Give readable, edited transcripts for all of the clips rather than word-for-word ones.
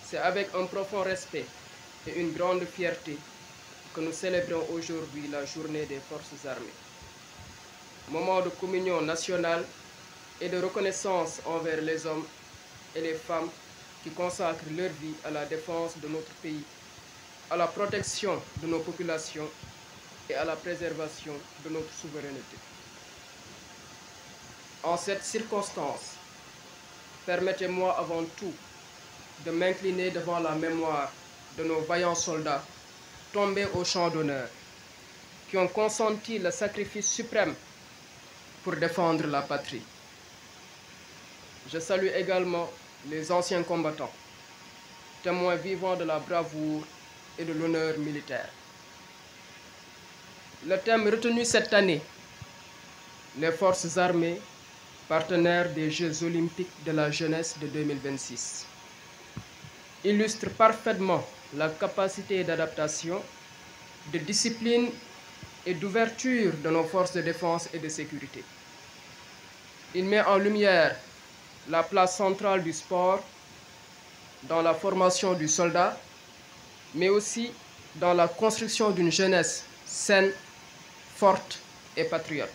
C'est avec un profond respect et une grande fierté que nous célébrons aujourd'hui la journée des forces armées. Moment de communion nationale et de reconnaissance envers les hommes et les femmes qui consacrent leur vie à la défense de notre pays, à la protection de nos populations et à la préservation de notre souveraineté. En cette circonstance, permettez-moi avant tout de m'incliner devant la mémoire de nos vaillants soldats tombés au champ d'honneur, qui ont consenti le sacrifice suprême pour défendre la patrie. Je salue également les anciens combattants, témoins vivants de la bravoure et de l'honneur militaire. Le thème retenu cette année, les forces armées, partenaires des Jeux olympiques de la jeunesse de 2026, illustre parfaitement la capacité d'adaptation, de discipline et d'ouverture de nos forces de défense et de sécurité. Il met en lumière la place centrale du sport dans la formation du soldat, mais aussi dans la construction d'une jeunesse saine, forte et patriote.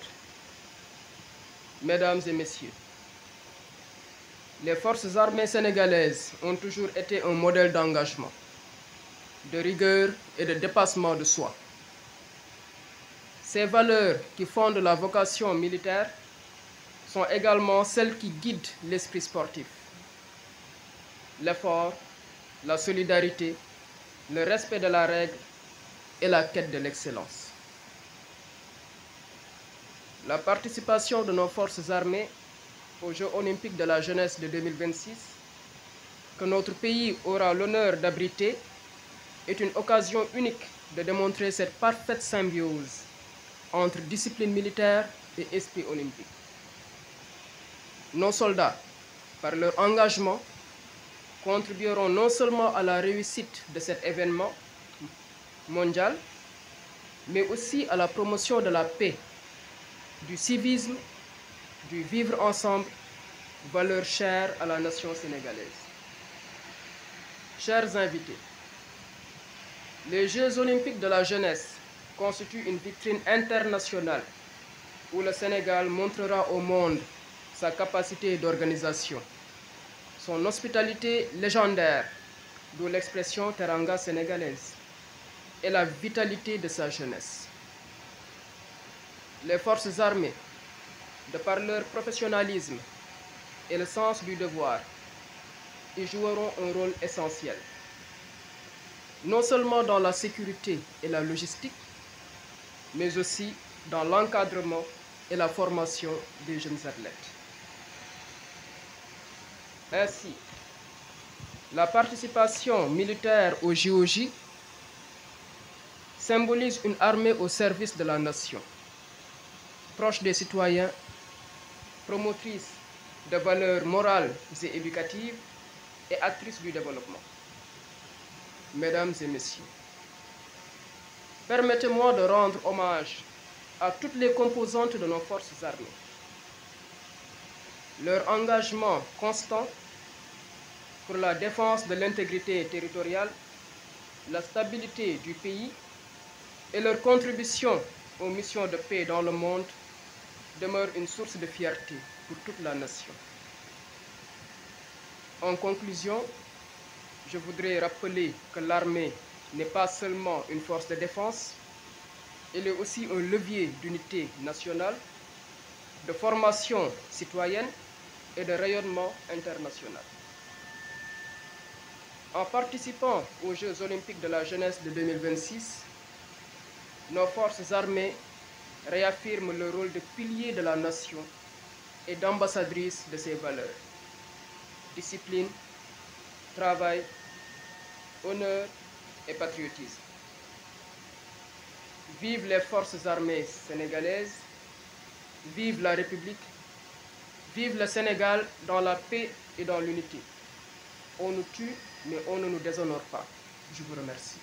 Mesdames et messieurs, les forces armées sénégalaises ont toujours été un modèle d'engagement, de rigueur et de dépassement de soi. Ces valeurs qui fondent la vocation militaire sont également celles qui guident l'esprit sportif. L'effort, la solidarité, le respect de la règle et la quête de l'excellence. La participation de nos forces armées aux Jeux olympiques de la jeunesse de 2026, que notre pays aura l'honneur d'abriter, est une occasion unique de démontrer cette parfaite symbiose entre discipline militaire et esprit olympique. Nos soldats, par leur engagement, contribueront non seulement à la réussite de cet événement mondial, mais aussi à la promotion de la paix, du civisme, du vivre ensemble, valeurs chères à la nation sénégalaise. Chers invités, les Jeux olympiques de la jeunesse constituent une vitrine internationale où le Sénégal montrera au monde sa capacité d'organisation, son hospitalité légendaire, d'où l'expression Teranga sénégalaise, et la vitalité de sa jeunesse. Les forces armées, de par leur professionnalisme et le sens du devoir, y joueront un rôle essentiel, non seulement dans la sécurité et la logistique, mais aussi dans l'encadrement et la formation des jeunes athlètes. Ainsi, la participation militaire au JOJ symbolise une armée au service de la nation, proche des citoyens, promotrice de valeurs morales et éducatives et actrice du développement. Mesdames et messieurs, permettez-moi de rendre hommage à toutes les composantes de nos forces armées. Leur engagement constant pour la défense de l'intégrité territoriale, la stabilité du pays et leur contribution aux missions de paix dans le monde demeure une source de fierté pour toute la nation. En conclusion, je voudrais rappeler que l'armée n'est pas seulement une force de défense, elle est aussi un levier d'unité nationale, de formation citoyenne et de rayonnement international. En participant aux Jeux olympiques de la jeunesse de 2026, nos forces armées réaffirment le rôle de pilier de la nation et d'ambassadrice de ses valeurs. Discipline, travail, honneur et patriotisme. Vive les forces armées sénégalaises, vive la République, vive le Sénégal dans la paix et dans l'unité. On nous tue, mais on ne nous déshonore pas. Je vous remercie.